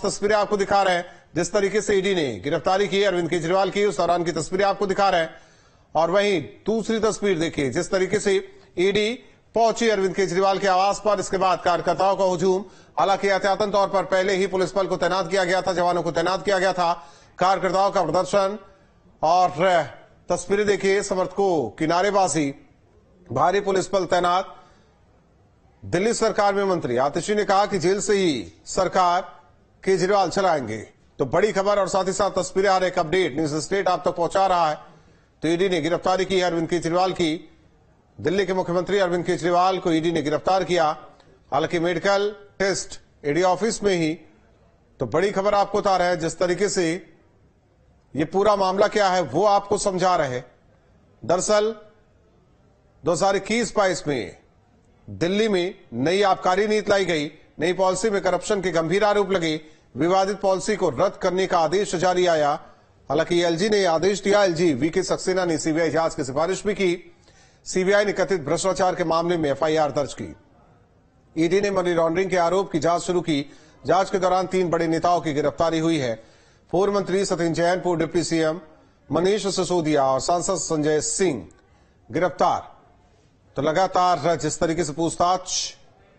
तस्वीरें आपको दिखा रहे हैं। जिस तरीके से ईडी ने गिरफ्तारी की अरविंद केजरीवाल की, उस दौरान की तस्वीरें आपको दिखा रहे हैं। और वहीं दूसरी तस्वीर देखिए, जिस तरीके से ईडी पहुंची अरविंद केजरीवाल के आवास पर, इसके बाद कार्यकर्ताओं का हुजूम। हालांकि एहतियातन तौर पर पहले ही पुलिस बल को तैनात किया गया था, जवानों को तैनात किया गया था। कार्यकर्ताओं का प्रदर्शन और तस्वीरें देखिए, समर्थकों की नारेबाजी, भारी पुलिस बल तैनात। दिल्ली सरकार में मंत्री आतिशी ने कहा कि जेल से ही सरकार केजरीवाल चलाएंगे। तो बड़ी खबर और साथ ही साथ तस्वीरें आ रहे, एक अपडेट न्यूज स्टेट आप तक पहुंचा रहा है। तो ईडी ने गिरफ्तारी की अरविंद केजरीवाल की। दिल्ली के मुख्यमंत्री अरविंद केजरीवाल को ईडी ने गिरफ्तार किया, हालांकि मेडिकल टेस्ट ईडी ऑफिस में ही। तो बड़ी खबर आपको बता रहे हैं, जिस तरीके से ये पूरा मामला क्या है वो आपको समझा रहे हैं। दरअसल 2021-22 में दिल्ली में नई आबकारी नीति लाई गई। नई पॉलिसी में करप्शन के गंभीर आरोप लगे। विवादित पॉलिसी को रद्द करने का आदेश जारी आया। हालांकि एलजी ने आदेश दिया। एलजी वीके सक्सेना ने सीबीआई जांच की सिफारिश भी की। सीबीआई ने कथित भ्रष्टाचार के मामले में एफआईआर दर्ज की। ईडी ने मनी लॉन्ड्रिंग के आरोप की जांच शुरू की। जांच के दौरान 3 बड़े नेताओं की गिरफ्तारी हुई है। पूर्व मंत्री सचिन जैन, पूर्व डिप्टी सीएम मनीष सिसोदिया और सांसद संजय सिंह गिरफ्तार। तो लगातार जिस तरीके से पूछताछ,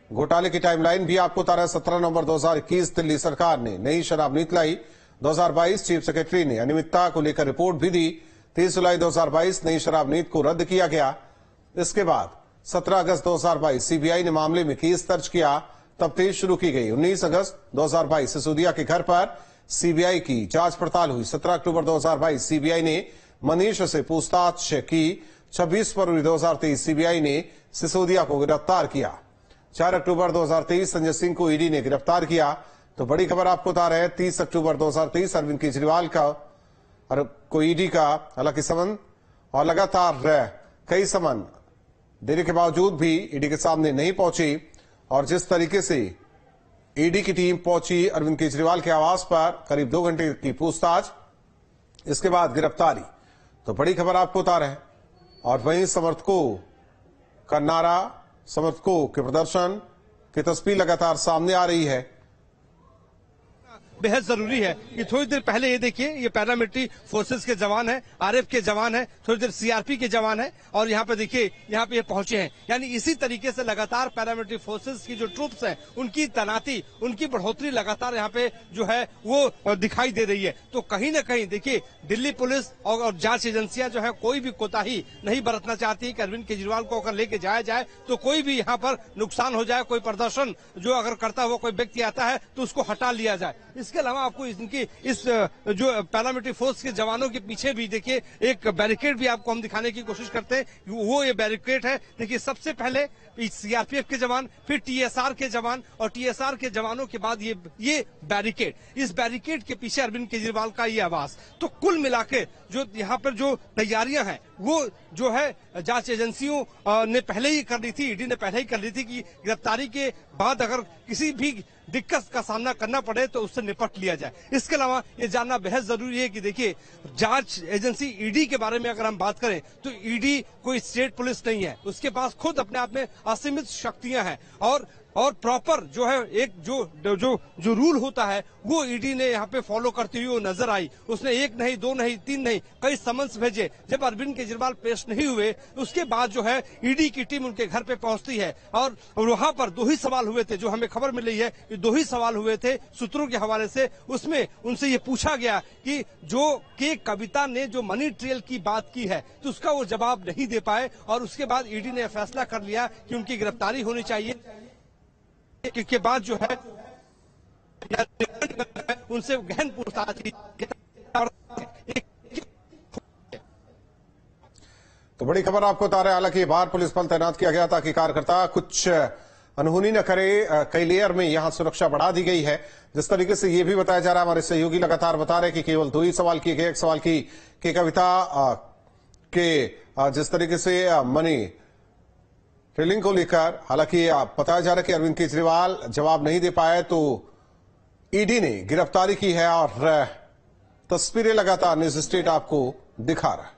घोटाले की टाइमलाइन भी आपको बता रहा है। 17 नवंबर 2021 दिल्ली सरकार ने नई शराब नीति लाई। 2022 चीफ सेक्रेटरी ने अनियमितता को लेकर रिपोर्ट भी दी। 30 जुलाई 2022 नई शराब नीति को रद्द किया गया। इसके बाद 17 अगस्त 2022 सीबीआई ने मामले में केस दर्ज किया, तफ्तीश शुरू की गई। 19 अगस्त 2022 सिसोदिया के घर पर सीबीआई की जांच पड़ताल हुई। 17 अक्टूबर 2022 सीबीआई ने मनीष से पूछताछ की। 26 फरवरी 2023 सीबीआई ने सिसोदिया को गिरफ्तार किया। 4 अक्टूबर 2023 संजय सिंह को ईडी ने गिरफ्तार किया। तो बड़ी खबर आपको बता रहे हैं, 30 अक्टूबर 2023 अरविंद केजरीवाल को ईडी का हालांकि समन और लगातार कई समन देने के बावजूद भी ईडी के सामने नहीं पहुंची। और जिस तरीके से ईडी की टीम पहुंची अरविंद केजरीवाल के आवास पर, करीब 2 घंटे की पूछताछ, इसके बाद गिरफ्तारी। तो बड़ी खबर आपको बता रहे हैं। और वहीं समर्थकों का नारा, समर्थकों के प्रदर्शन की तस्वीर लगातार सामने आ रही है। बेहद जरूरी है कि थोड़ी देर पहले ये देखिए, ये पैरामिलिट्री फोर्सेस के जवान हैं, आरएफ के जवान हैं, थोड़ी देर सीआरपी के जवान हैं, और यहाँ पे देखिए, यहाँ पे ये पहुंचे हैं। यानी इसी तरीके से लगातार पैरामिलिट्री फोर्सेस की जो ट्रूप्स हैं, उनकी तैनाती, उनकी बढ़ोतरी लगातार यहाँ पे जो है वो दिखाई दे रही है। तो कहीं ना कहीं देखिए, दिल्ली पुलिस और जांच एजेंसियां जो है कोई भी कोताही नहीं बरतना चाहती कि अरविंद केजरीवाल को अगर लेके जाया जाए तो कोई भी यहाँ पर नुकसान हो जाए, कोई प्रदर्शन जो अगर करता हुआ कोई व्यक्ति आता है तो उसको हटा लिया जाए। इसके अलावा आपको इनकी इस जो पैरामिलिट्री फोर्स के जवानों के पीछे भी देखिए एक बैरिकेड भी आपको हम दिखाने की कोशिश करते हैं। वो ये बैरिकेड है, देखिए, सबसे पहले सीआरपीएफ के जवान, फिर टीएसआर के जवान, और टीएसआर के जवानों के बाद ये बैरिकेड। इस बैरिकेड के पीछे अरविंद केजरीवाल का ये आवास। तो कुल मिलाकर जो यहाँ पर जो तैयारियां हैं वो जो है जांच एजेंसियों ने पहले ही कर ली थी, ईडी ने पहले ही कर ली थी कि गिरफ्तारी के बाद अगर किसी भी दिक्कत का सामना करना पड़े तो उससे निपट लिया जाए। इसके अलावा ये जानना बेहद जरूरी है कि देखिए, जांच एजेंसी ईडी के बारे में अगर हम बात करें तो ईडी कोई स्टेट पुलिस नहीं है, उसके पास खुद अपने आप में असीमित शक्तियां हैं। और प्रॉपर जो है एक जो रूल होता है वो ईडी ने यहाँ पे फॉलो करती हुई नजर आई। उसने 1 नहीं, 2 नहीं, 3 नहीं, कई समन्स भेजे। जब अरविंद केजरीवाल पेश नहीं हुए उसके बाद जो है ईडी की टीम उनके घर पे पहुंचती है। और वहां पर 2 ही सवाल हुए थे, जो हमें खबर मिल रही है, 2 ही सवाल हुए थे सूत्रों के हवाले से। उसमें उनसे ये पूछा गया कि जो के कविता ने जो मनी ट्रेल की बात की है तो उसका वो जवाब नहीं दे पाए, और उसके बाद ईडी ने फैसला कर लिया कि उनकी गिरफ्तारी होनी चाहिए। के बाद जो है उनसे गहन पूछताछ की। तो बड़ी खबर आपको बता रहे हैं, हालांकि बाहर पुलिस बल तैनात किया गया ताकि कार्यकर्ता कुछ अनहोनी न करे। कई लेयर में यहां सुरक्षा बढ़ा दी गई है। जिस तरीके से ये भी बताया जा रहा है, हमारे सहयोगी लगातार बता रहे हैं कि केवल 2 ही सवाल किए गए। एक सवाल की कविता के जिस तरीके से मनी ट्रेलिंग को लेकर, हालांकि बताया जा रहा है कि अरविंद केजरीवाल जवाब नहीं दे पाए तो ईडी ने गिरफ्तारी की है। और तस्वीरें लगातार न्यूज स्टेट आपको दिखा रहा है।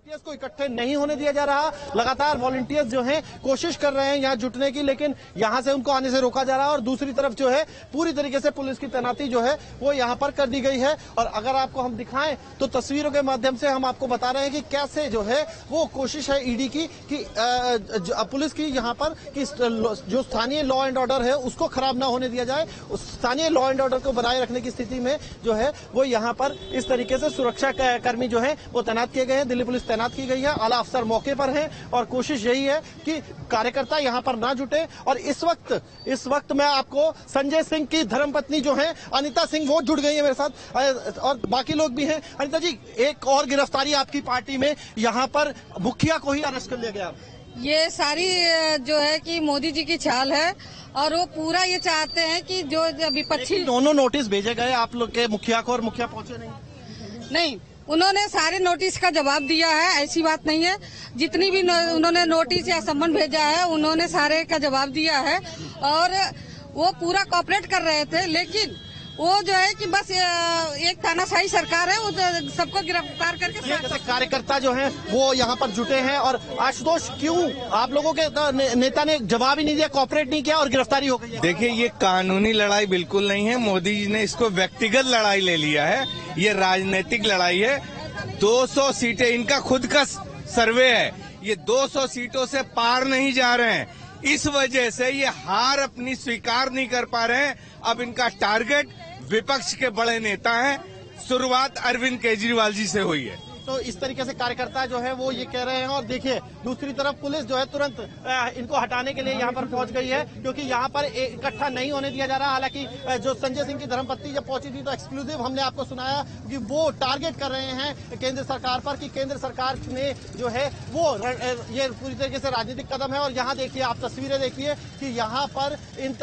वॉलंटियर्स को इकट्ठे नहीं होने दिया जा रहा। लगातार वॉलंटियर्स जो हैं कोशिश कर रहे हैं यहाँ जुटने की, लेकिन यहाँ से उनको आने से रोका जा रहा है। और दूसरी तरफ जो है पूरी तरीके से पुलिस की तैनाती जो है वो यहाँ पर कर दी गई है। और अगर आपको हम दिखाएं तो तस्वीरों के माध्यम से हम आपको बता रहे हैं कि कैसे जो है वो कोशिश है ईडी की कि पुलिस की यहाँ पर कि जो स्थानीय लॉ एंड ऑर्डर है उसको खराब ना होने दिया जाए। उस स्थानीय लॉ एंड ऑर्डर को बनाए रखने की स्थिति में जो है वो यहाँ पर इस तरीके से सुरक्षा कर्मी जो है वो तैनात किए गए हैं। दिल्ली पुलिस तैनात की गई है, आला अफसर मौके पर हैं और कोशिश यही है कि कार्यकर्ता यहां पर ना जुटे। और इस वक्त मैं आपको संजय सिंह की धर्मपत्नी जो है अनिता सिंह वो जुड़ गई है मेरे साथ और बाकी लोग भी हैं। अनिता जी, एक और गिरफ्तारी आपकी पार्टी में, यहां पर मुखिया को ही अरेस्ट कर लिया गया। ये सारी जो है कि मोदी जी की चाल है और वो पूरा ये चाहते हैं कि जो विपक्षी दोनों नोटिस भेजे गए आप लोग के मुखिया को और मुखिया पहुंचे नहीं, उन्होंने सारे नोटिस का जवाब दिया है, ऐसी बात नहीं है। जितनी भी उन्होंने नोटिस या सम्मन भेजा है उन्होंने सारे का जवाब दिया है और वो पूरा कॉपरेट कर रहे थे। लेकिन वो जो है कि बस एक तानाशाही सरकार है, वो सबको गिरफ्तार करके कार्यकर्ता जो हैं वो यहाँ पर जुटे हैं। और आशुतोष, क्यों आप लोगों के नेता ने जवाब ही नहीं दिया, कॉपरेट नहीं किया और गिरफ्तारी हो गई है? देखिए, ये कानूनी लड़ाई बिल्कुल नहीं है। मोदी जी ने इसको व्यक्तिगत लड़ाई ले लिया है। ये राजनीतिक लड़ाई है। 200 सीटें इनका खुद का सर्वे है, ये 200 सीटों से पार नहीं जा रहे हैं। इस वजह से ये हार अपनी स्वीकार नहीं कर पा रहे हैं। अब इनका टारगेट विपक्ष के बड़े नेता हैं। शुरुआत अरविंद केजरीवाल जी से हुई है। तो इस तरीके से कार्यकर्ता जो है वो ये कह रहे हैं। और देखिए, दूसरी तरफ पुलिस जो है तुरंत इनको हटाने के लिए यहाँ पर पहुंच गई है, क्योंकि यहाँ पर इकट्ठा नहीं होने दिया जा रहा। हालांकि जो संजय सिंह की धर्मपत्नी जब पहुंची थी तो एक्सक्लूसिव हमने आपको सुनाया कि वो टारगेट कर रहे हैं केंद्र सरकार पर, कि केंद्र सरकार ने जो है वो ये पूरी तरीके से राजनीतिक कदम है। और यहाँ देखिए, आप तस्वीरें देखिए कि यहाँ पर इन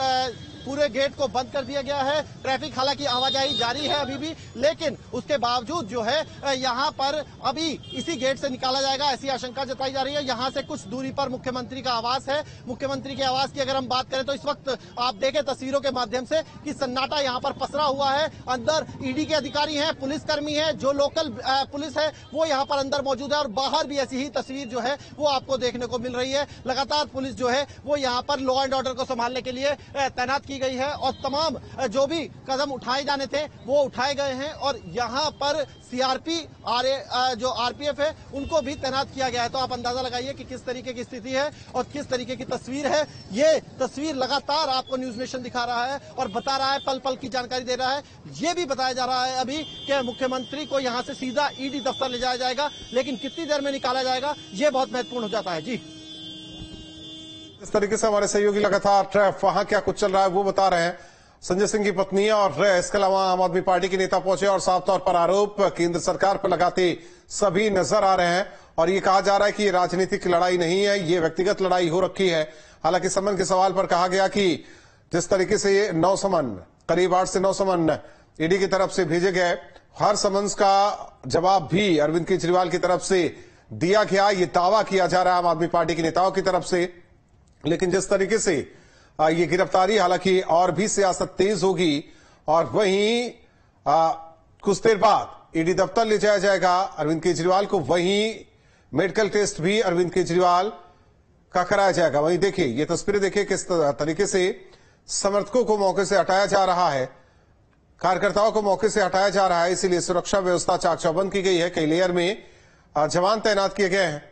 पूरे गेट को बंद कर दिया गया है। ट्रैफिक हालांकि आवाजाही जारी है अभी भी, लेकिन उसके बावजूद जो है यहाँ पर अभी इसी गेट से निकाला जाएगा, ऐसी आशंका जताई जा रही है। यहाँ से कुछ दूरी पर मुख्यमंत्री का आवास है। मुख्यमंत्री के आवास की अगर हम बात करें तो इस वक्त आप देखें तस्वीरों के माध्यम से कि सन्नाटा यहाँ पर पसरा हुआ है। अंदर ईडी के अधिकारी हैं, पुलिसकर्मी हैं, जो लोकल पुलिस है वो यहाँ पर अंदर मौजूद है। और बाहर भी ऐसी ही तस्वीर जो है वो आपको देखने को मिल रही है। लगातार पुलिस जो है वो यहाँ पर लॉ एंड ऑर्डर को संभालने के लिए तैनात गई है और तमाम जो भी कदम उठाए जाने थे वो उठाए गए हैं। और यहाँ पर सीआरपी जो आरपीएफ है उनको भी तैनात किया गया है। तो आप अंदाजा लगाइए कि किस तरीके की स्थिति है और किस तरीके की तस्वीर है। ये तस्वीर लगातार आपको न्यूज नेशन दिखा रहा है और बता रहा है, पल पल की जानकारी दे रहा है। ये भी बताया जा रहा है अभी कि मुख्यमंत्री को यहाँ से सीधा ईडी दफ्तर ले जाया जाएगा, लेकिन कितनी देर में निकाला जाएगा ये बहुत महत्वपूर्ण हो जाता है। जी, इस तरीके से हमारे सहयोगी लगातार वहां क्या कुछ चल रहा है वो बता रहे हैं। संजय सिंह की पत्नी और इसके अलावा आम आदमी पार्टी के नेता पहुंचे और साफ तौर पर आरोप केंद्र सरकार पर लगाते सभी नजर आ रहे हैं। और ये कहा जा रहा है कि ये राजनीतिक लड़ाई नहीं है, ये व्यक्तिगत लड़ाई हो रखी है। हालांकि समन के सवाल पर कहा गया कि जिस तरीके से ये 9 समन, करीब 8 से 9 समन ईडी की तरफ से भेजे गए, हर समन्स का जवाब भी अरविंद केजरीवाल की तरफ से दिया गया। ये दावा किया जा रहा है आम आदमी पार्टी के नेताओं की तरफ से। लेकिन जिस तरीके से ये गिरफ्तारी, हालांकि और भी सियासत तेज होगी और वहीं कुछ देर बाद ईडी दफ्तर ले जाया जाएगा अरविंद केजरीवाल को। वहीं मेडिकल टेस्ट भी अरविंद केजरीवाल का कराया जाएगा। वहीं देखिए, ये तस्वीरें देखिए किस तरीके से समर्थकों को मौके से हटाया जा रहा है, कार्यकर्ताओं को मौके से हटाया जा रहा है। इसीलिए सुरक्षा व्यवस्था चाक चौबंद की गई है। कई लेयर में जवान तैनात किए गए हैं।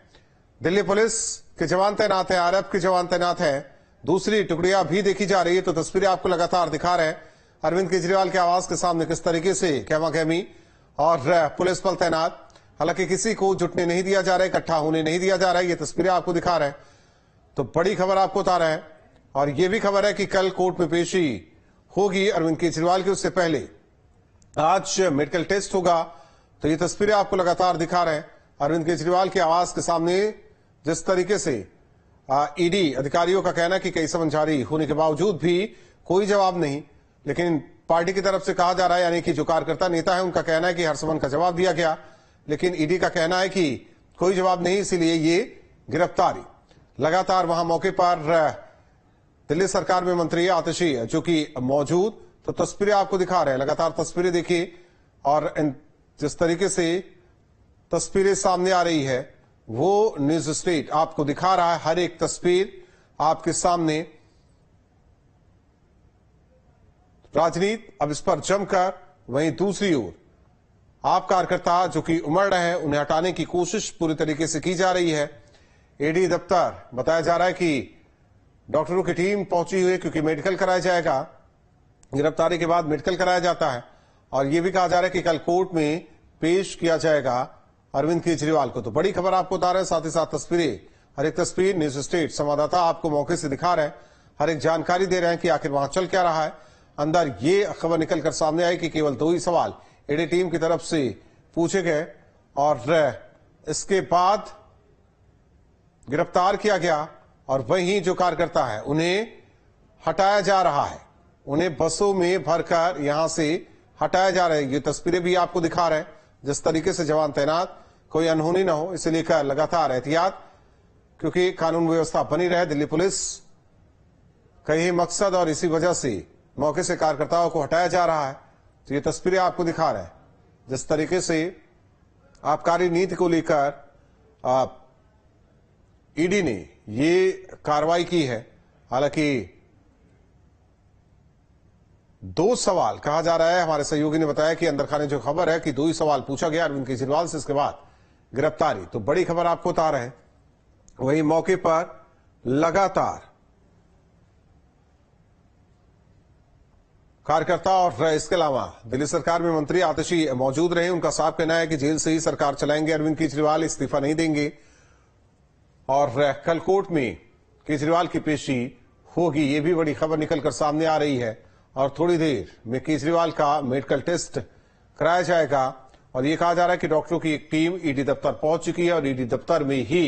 दिल्ली पुलिस के जवान तैनात है, आरएफ के जवान तैनात है, दूसरी टुकड़ियां भी देखी जा रही है। तो तस्वीरें आपको लगातार दिखा रहे हैं अरविंद केजरीवाल के आवास के सामने किस तरीके से कहमा-कहमी और पुलिस बल तैनात। हालांकि किसी को जुटने नहीं दिया जा रहा है, इकट्ठा होने नहीं दिया जा रहा है। ये तस्वीरें आपको दिखा रहे हैं। तो बड़ी खबर आपको बता रहे हैं और ये भी खबर है कि कल कोर्ट में पेशी होगी अरविंद केजरीवाल की। उससे पहले आज मेडिकल टेस्ट होगा। तो ये तस्वीरें आपको लगातार दिखा रहे हैं अरविंद केजरीवाल के आवास के सामने। जिस तरीके से ईडी अधिकारियों का कहना है कि कई समन जारी होने के बावजूद भी कोई जवाब नहीं, लेकिन पार्टी की तरफ से कहा जा रहा है, यानी कि जो कार्यकर्ता नेता है उनका कहना है कि हर समन का जवाब दिया गया, लेकिन ईडी का कहना है कि कोई जवाब नहीं, इसीलिए ये गिरफ्तारी। लगातार वहां मौके पर दिल्ली सरकार में मंत्री आतिशी जो कि मौजूद, तो तस्वीरें आपको दिखा रहे हैं। लगातार तस्वीरें देखिए और जिस तरीके से तस्वीरें सामने आ रही है वो न्यूज स्टेट आपको दिखा रहा है, हर एक तस्वीर आपके सामने। राजनीति अब इस पर जमकर, वहीं दूसरी ओर आप कार्यकर्ता जो कि उमड़ रहे हैं, उन्हें हटाने की कोशिश पूरी तरीके से की जा रही है। ईडी दफ्तर बताया जा रहा है कि डॉक्टरों की टीम पहुंची हुई है, क्योंकि मेडिकल कराया जाएगा। गिरफ्तारी के बाद मेडिकल कराया जाता है, और यह भी कहा जा रहा है कि कल कोर्ट में पेश किया जाएगा अरविंद केजरीवाल को। तो बड़ी खबर आपको बता रहे हैं, साथ ही साथ तस्वीरें, हर एक तस्वीर न्यूज स्टेट संवाददाता आपको मौके से दिखा रहे हैं, हर एक जानकारी दे रहे हैं कि आखिर वहां चल क्या रहा है। अंदर ये खबर निकलकर सामने आई कि केवल 2 ही सवाल ईडी टीम की तरफ से पूछे गए, और इसके बाद गिरफ्तार किया गया। और वहीं जो कार्यकर्ता है उन्हें हटाया जा रहा है, उन्हें बसों में भरकर यहां से हटाया जा रहा है। ये तस्वीरें भी आपको दिखा रहे हैं, जिस तरीके से जवान तैनात, कोई अनहोनी न हो इसे लेकर लगातार एहतियात, क्योंकि कानून व्यवस्था बनी रहे। दिल्ली पुलिस का यही मकसद, और इसी वजह से मौके से कार्यकर्ताओं को हटाया जा रहा है। तो ये तस्वीरें आपको दिखा रहे हैं, जिस तरीके से आबकारी नीति को लेकर ईडी ने ये कार्रवाई की है। हालांकि 2 सवाल कहा जा रहा है, हमारे सहयोगी ने बताया कि अंदर खाने जो खबर है कि 2 ही सवाल पूछा गया अरविंद केजरीवाल से, इसके बाद गिरफ्तारी। तो बड़ी खबर आपको बता रहे हैं। वहीं मौके पर लगातार कार्यकर्ता और इसके अलावा दिल्ली सरकार में मंत्री आतिशी मौजूद रहे। उनका साफ कहना है कि जेल से ही सरकार चलाएंगे अरविंद केजरीवाल, इस्तीफा नहीं देंगे। और कल कोर्ट में केजरीवाल की पेशी होगी, ये भी बड़ी खबर निकलकर सामने आ रही है। और थोड़ी देर में केजरीवाल का मेडिकल टेस्ट कराया जाएगा, और ये कहा जा रहा है कि डॉक्टरों की एक टीम ईडी दफ्तर पहुंच चुकी है, और ईडी दफ्तर में ही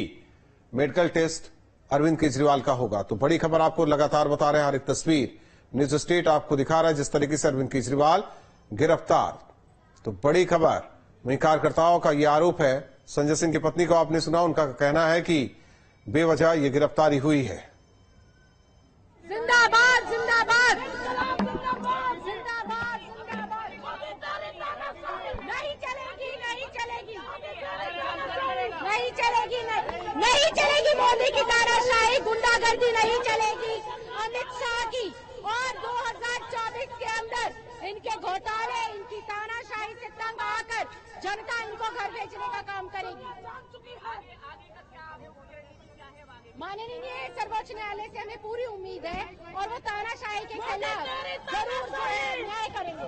मेडिकल टेस्ट अरविंद केजरीवाल का होगा। तो बड़ी खबर आपको लगातार बता रहे हैं, हर एक तस्वीर न्यूज स्टेट आपको दिखा रहा है, जिस तरीके से अरविंद केजरीवाल गिरफ्तार। तो बड़ी खबर। वहीं कार्यकर्ताओं का यह आरोप है, संजय सिंह की पत्नी को आपने सुना, उनका कहना है कि बेवजह ये गिरफ्तारी हुई है। जिंदाबाद जिंदाबाद नहीं चलेगी नहीं चलेगी नहीं चलेगी नहीं चलेगी मोदी की तानाशाही, गुंडागर्दी नहीं चलेगी। अमित शाह की और 2024 के अंदर इनके घोटाले, इनकी तानाशाही से तंग आकर जनता इनको घर बेचने का काम करेगी। माननीय सर्वोच्च न्यायालय से हमें पूरी उम्मीद है, और वो तानाशाही के खिलाफ जरूर न्याय करेंगे।